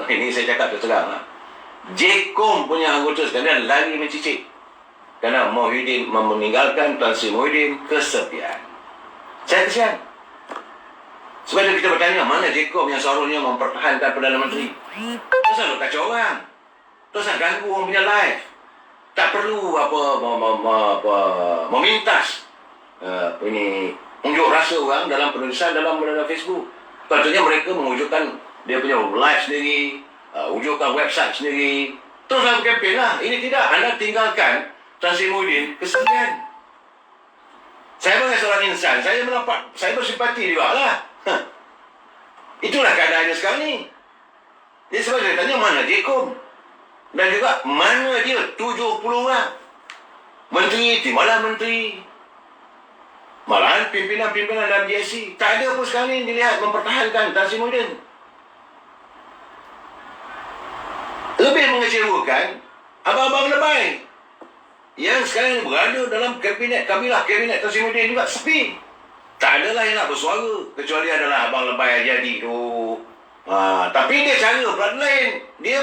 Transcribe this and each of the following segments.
ini saya cakap terus terang lah. JKOM punya anggota sekalian lari mencicik kerana Muhyiddin meninggalkan Tan Sri Muhyiddin kesepian. Saya kesian. Sebab itu kita bertanya, mana JKOM yang seharusnya mempertahankan Perdana Menteri? Terus selalu kacau orang. Terus ganggu orang punya live. Tak perlu memintas ini unjuk rasa orang dalam penulisan dalam Facebook. Patutnya mereka mewujudkan dia punya live sendiri, wujudkan website sendiri. Terus dalam kempen lah. Ini tidak. Anda tinggalkan Tan Sri Muhyiddin kesepian. Saya sebagai seorang insan, saya bersimpati juga lah. Itulah keadaannya sekarang ni. Jadi sebab saya tanya, mana JKOM? Dan juga mana dia 70 orang menteri, timbalan menteri, malahan pimpinan-pimpinan dalam GSC. Tak ada pun sekarang ni dilihat mempertahankan Tan Sri Muhyiddin. Lebih mengecewakan abang-abang lebay yang sekarang berada dalam kabinet Tan Sri Muhyiddin juga sepi. Tak adalah yang nak bersuara kecuali adalah abang lebay yang jadi tu. Tapi dia cara pula lain. Dia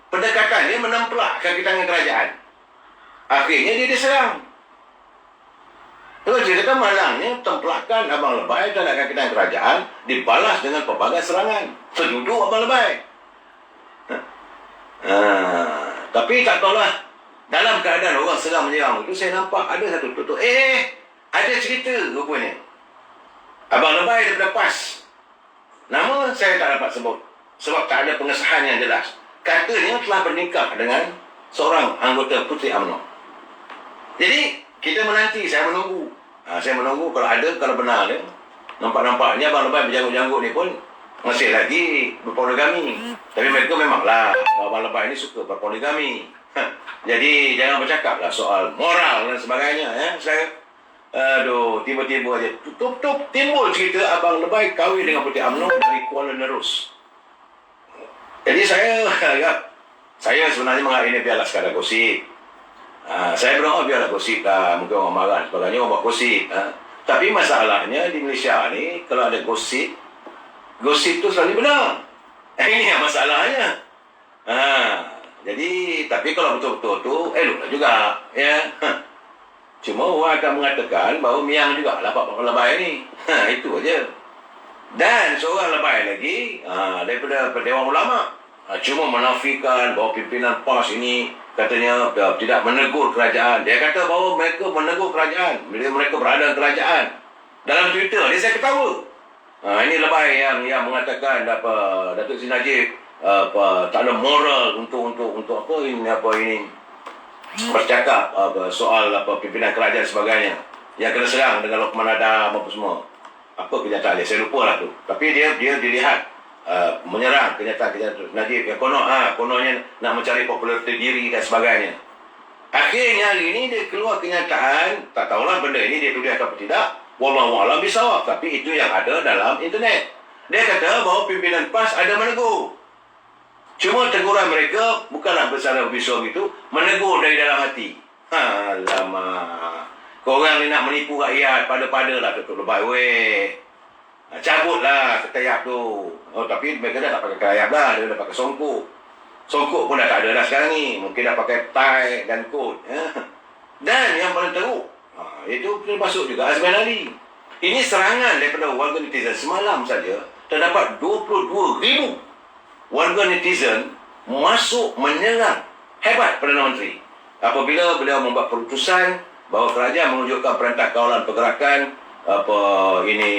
pendekatan dia menempelak kaki tangan kerajaan. Akhirnya dia diserang. Kalau dia kata malangnya templakan abang lebay terhadap kaki tangan kerajaan dibalas dengan pelbagai serangan. Seduduk abang lebay. Tapi tak tahulah. Dalam keadaan orang serang menyerang itu, saya nampak ada satu tutup. Ada cerita rupanya. Abang lebay daripada PAS. Nama saya tak dapat sebut. Sebab tak ada pengesahan yang jelas. Katanya telah bernikah dengan seorang anggota Puteri UMNO. Jadi, kita menanti, saya menunggu. Saya menunggu kalau ada, kalau benar dia. Nampak-nampaknya abang lebay berjanggut-janggut ni pun masih lagi berpoligami. Tapi mereka memanglah, abang lebay ni suka berpoligami. Jadi, jangan bercakaplah soal moral dan sebagainya. Tiba-tiba aja timbul cerita abang lebay kahwin dengan Puteri UMNO dari Kuala Nerus. Jadi saya sebenarnya menganggap ini biarlah sekadar gosip. Saya berdoa biarlah gosip lah, mungkin orang marah dan sebagainya, orang buat gosip. Tapi masalahnya di Malaysia ni, kalau ada gosip tu selalu benar. Ini yang masalahnya. Jadi, tapi kalau betul-betul tu, eloklah juga. Cuma orang akan mengatakan bahawa Miang juga lah Pak lebay ni. Itu aja. Dan seorang lebay lagi daripada Dewan Ulama cuma menafikan bahawa pimpinan PAS ini katanya tidak menegur kerajaan. Dia kata bahawa mereka menegur kerajaan bila mereka berada dalam kerajaan. Dalam Twitter dia saya ketawa. Ini lebay yang mengatakan Datuk Seri Najib tak ada moral untuk apa ini bercakap soal pimpinan kerajaan sebagainya yang kena serang dengan Lokman Adam apa semua. Apa kenyataan dia, saya lupa lah tu. Tapi dia dilihat menyerang kenyataan Najib yang kononnya nak mencari populariti diri dan sebagainya. Akhirnya hari ini dia keluar kenyataan, tak tahulah benda ini dia tulis atau tidak, wallahualam bisawab, tapi itu yang ada dalam internet. Dia kata bahawa pimpinan PAS ada menegur. Cuma teguran mereka bukanlah bersara berbisa gitu, menegur dari dalam hati. Alamak. Korang ni nak menipu rakyat, pada-pada lah Datuk Lebay, weh. Cabutlah ketayap tu. Tapi mereka dah tak pakai ketayap lah, dia dah pakai songkok. Songkok pun dah tak ada dah sekarang ni. Mungkin dah pakai tie dan coat. Dan yang paling teruk, itu termasuk juga Azman Ali. Ini serangan daripada warga netizen. Semalam saja, terdapat 22,000 warga netizen masuk menyerang hebat Perdana Menteri apabila beliau membuat keputusan bahawa kerajaan menunjukkan perintah kawalan pergerakan ini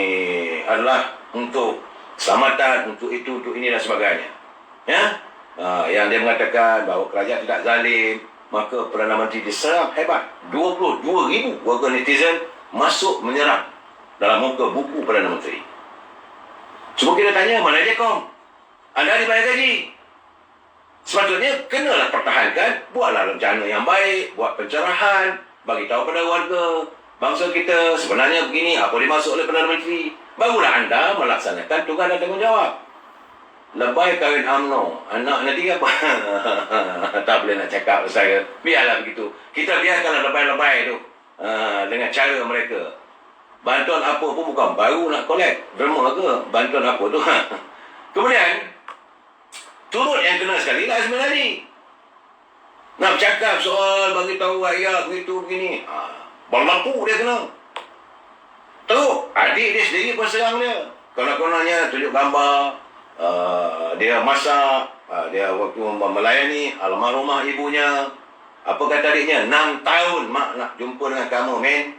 adalah untuk keselamatan, untuk itu, untuk ini dan sebagainya. Yang dia mengatakan bahawa kerajaan tidak zalim, maka Perdana Menteri diserang hebat. 22,000 warga netizen masuk menyerang dalam muka buku Perdana Menteri. Cuma kita tanya, mana JKOM? Anda dibayar gaji. Sepatutnya kenalah pertahankan, buatlah rencana yang baik, buat pencerahan, bagi tahu pada warga bangsa kita sebenarnya begini, apa dimaksud oleh Perdana Menteri. Barulah anda melaksanakan tugas dan tanggungjawab. Lebay kahwin UMNO, anak nanti apa? Tak boleh nak cakap saya. Biarlah begitu. Kita biarkanlah lebay-lebay tu dengan cara mereka. Bantuan apa pun bukan baru nak collect. Derma ke bantuan apa tu? Kemudian Turut yang kena sekali lah sebenarnya. Nak bercakap soal bagi tahu rakyat begitu begini. Berlaku dia kena. Teruk. Adik dia sendiri pun serang dia. Kononnya tunjuk gambar. Dia masak. Dia waktu melayani almarhumah ibunya. Apa kata adiknya? 6 tahun mak nak jumpa dengan kamu, men.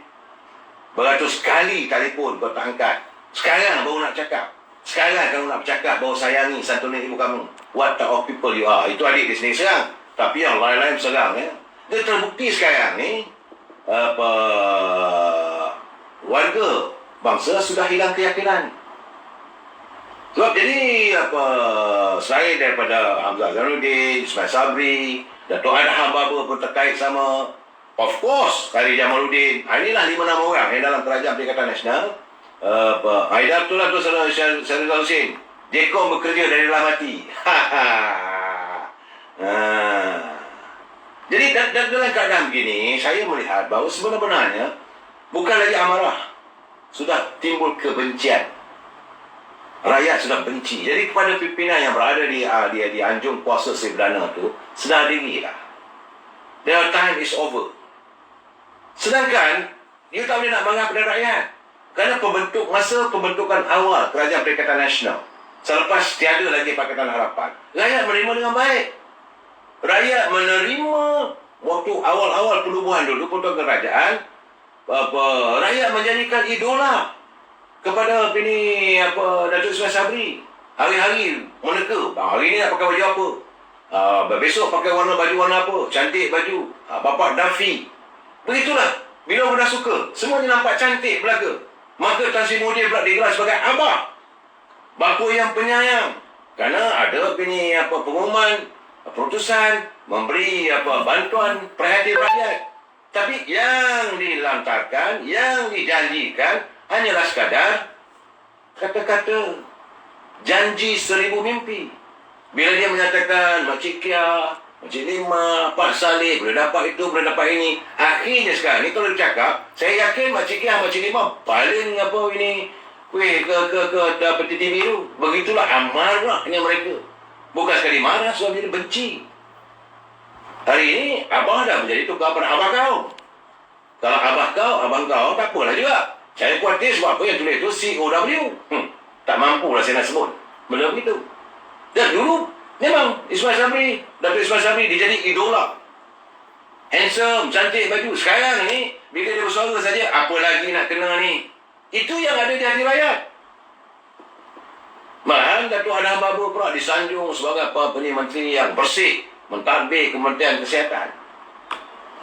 Beratus kali telefon kau tak angkat. Sekarang baru nak cakap. Sekarang kamu nak bercakap bahawa sayangi santuni ibu kamu. What type of people you are. Itu adik dia sendiri serang. Tapi yang lain-lain serang. Ya. Dia terbukti sekarang ni. Warga bangsa sudah hilang keyakinan. Sebab jadi selain daripada Hamzah Zainudin, Ismail Sabri, Dato' Adham Baba pun terkait sama, of course, Khairi Jamaluddin. Inilah 5-6 orang yang dalam Kerajaan Perikatan Nasional. Aida betul lah tu Saudara Husin. Jekom bekerja dari dalam hati. Jadi dalam keadaan begini, saya melihat bahawa sebenarnya bukan lagi amarah. Sudah timbul kebencian. Rakyat sudah benci. Jadi kepada pimpinan yang berada di anjung kuasa Sri Perdana tu, sedar dirilah. Their time is over. Sedangkan, you tak boleh nak marah pada rakyat. Kerana masa pembentukan awal Kerajaan Perikatan Nasional, selepas tiada lagi Pakatan Harapan, rakyat menerima dengan baik. Rakyat menerima waktu awal-awal penubuhan dulu untuk kerajaan, rakyat menjadikan idola kepada Datuk Ismail Sabri. Hari-hari meneka. Hari ni nak pakai baju apa? Besok pakai baju warna apa? Cantik baju. Bapak Dafi. Begitulah. Bila orang dah suka, semuanya nampak cantik belaka. Maka Tan Sri Muhyiddin pula digelar sebagai abah. Bapa yang penyayang. Kerana ada pengumuman, perutusan, memberi bantuan perhatian rakyat. Tapi yang dilantarkan, yang dijanjikan hanyalah sekadar kata-kata, janji 1000 mimpi. Bila dia menyatakan Makcik Kia, Makcik Lima, Pak Saleh boleh dapat itu, boleh dapat ini. Akhirnya sekarang ni kalau dia cakap, saya yakin Makcik Kia, Makcik Lima paling ke TV tu. Begitulah amarahnya mereka. Bukan sekali marah, sebab dia benci. Hari ini abah dah menjadi tukar pada abah kau. Kalau abang kau tak apalah juga. Saya khawatir sebab apa yang tulis itu COW. Tak mampulah saya nak sebut benda begitu. Dan dulu memang Datuk Ismail Sabri dia jadi idola. Handsome, cantik baju. Sekarang ni bila dia bersuara saja, apa lagi nak kena ni? Itu yang ada di hati rakyat. Malahan Datuk Adham Baba pula disanjung sebagai menteri yang bersih, mentadbir Kementerian Kesihatan.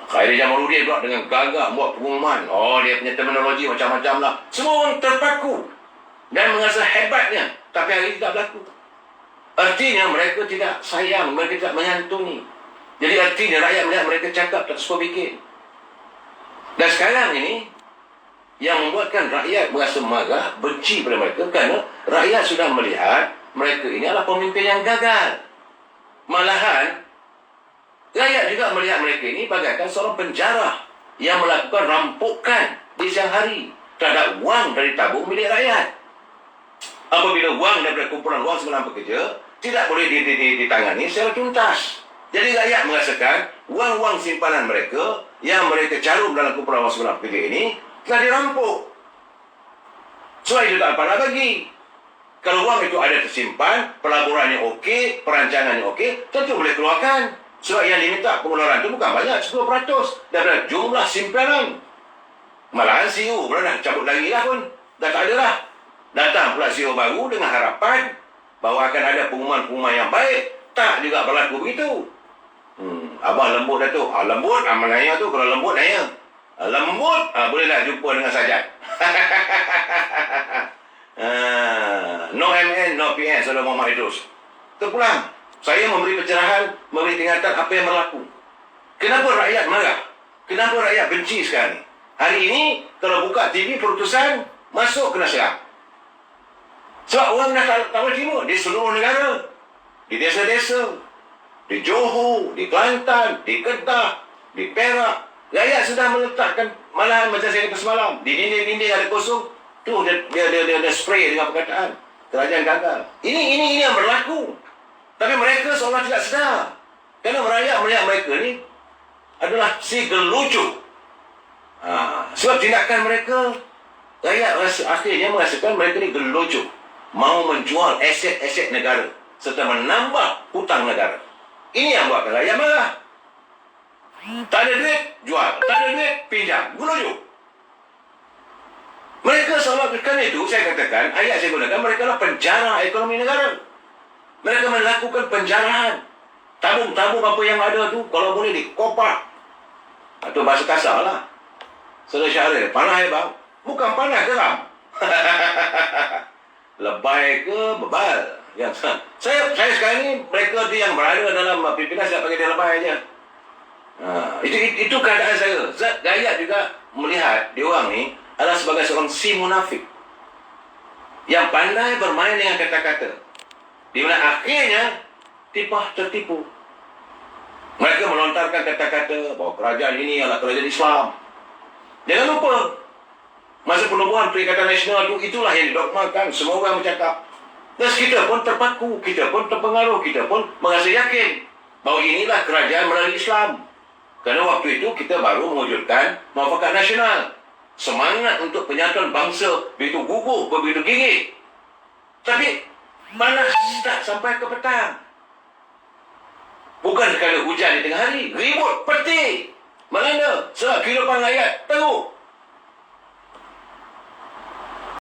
Khairi Jamaluddin pula dengan gagah buat pengumuman. Dia punya terminologi macam-macam lah. Semua orang terpaku dan merasa hebatnya. Tapi hari ini tak berlaku. Artinya mereka tidak sayang, mereka tidak menyantuni. Jadi artinya rakyat melihat mereka cakap tak suka bikin. Dan sekarang ini, yang membuatkan rakyat merasa marah, benci pada mereka, kerana rakyat sudah melihat mereka ini adalah pemimpin yang gagal. Malahan, rakyat juga melihat mereka ini bagaikan seorang penjara yang melakukan rampokan di siang hari terhadap wang dari tabung milik rakyat. Apabila wang daripada kumpulan wang Sembilan Pekerja tidak boleh ditangani secara tuntas. Jadi rakyat merasakan wang-wang simpanan mereka yang mereka carum dalam kumpulan wang Sembilan Pekerja ini telah dirampok. Sebab itu tak pernah bagi. Kalau wang itu ada tersimpan, pelaburannya okey, perancangannya okey, tentu boleh keluarkan. Sebab yang diminta pengeluaran itu bukan banyak, 10% daripada jumlah simpanan. Malahan CEO pula dah cabut lagi lah pun. Dah tak ada lah. Datang pula CEO baru dengan harapan bahawa akan ada pengumuman-pengumuman yang baik. Tak juga berlaku begitu. Abang lembut dah tu. Lembut, amal naya tu. Kalau lembut, naya. Lembut, bolehlah jumpa dengan Sajat. No MN, no PN, Saudara Muhammad Idrus. Terpulang. Saya memberi pencerahan, memberi peringatan apa yang berlaku. Kenapa rakyat marah? Kenapa rakyat benci sekarang ni? Hari ini, kalau buka TV perutusan, masuk kena serang. Sebab orang dah tak boleh terima. Di seluruh negara. Di desa-desa. Di Johor, di Kelantan, di Kedah, di Perak. Rakyat sudah meletakkan, malahan macam saya kata semalam, di dinding-dinding ada kosong. Tu dia spray dengan perkataan kerajaan gagal. Ini yang berlaku. Tapi mereka seolah tidak sedar. Kerana rakyat melihat mereka ni adalah si gelucu. Sebab tindakan mereka, rakyat akhirnya merasakan mereka ni gelucu. Mau menjual aset-aset negara serta menambah hutang negara. Ini yang buatkan rakyat marah. Tak ada duit, jual. Tak ada duit, pinjam. Gelucu. Mereka seolah kerana itu, saya katakan, ayat saya gunakan, mereka adalah penjara ekonomi negara. Mereka melakukan penjaraan. Tabung-tabung apa yang ada tu, kalau boleh dikopak. Atau bahasa kasar lah. Saudara Syahril, panah ya bang? Bukan panah geram. Lebay ke bebal. Saya sekarang ni, mereka tu yang berada dalam pimpinan, saya panggil dia lebay je. Itu keadaan saya. Gayat juga melihat dia orang ni adalah sebagai seorang si munafik yang pandai bermain dengan kata-kata, di mana akhirnya tipah tertipu. Mereka melontarkan kata-kata bahawa kerajaan ini adalah kerajaan Islam. Jangan lupa, masa penubuhan Perikatan Nasional itu, itulah yang didogmakan. Semua orang bercakap. Dan kita pun terpaku, kita pun terpengaruh, kita pun merasa yakin bahawa inilah kerajaan melalui Islam. Kerana waktu itu kita baru mewujudkan Muafakat Nasional. Semangat untuk penyatuan bangsa begitu gugup, begitu gigih. Tapi panas tak sampai ke petang. Bukan kerana hujan di tengah hari, ribut peti melanda sebab kehidupan rakyat teruk.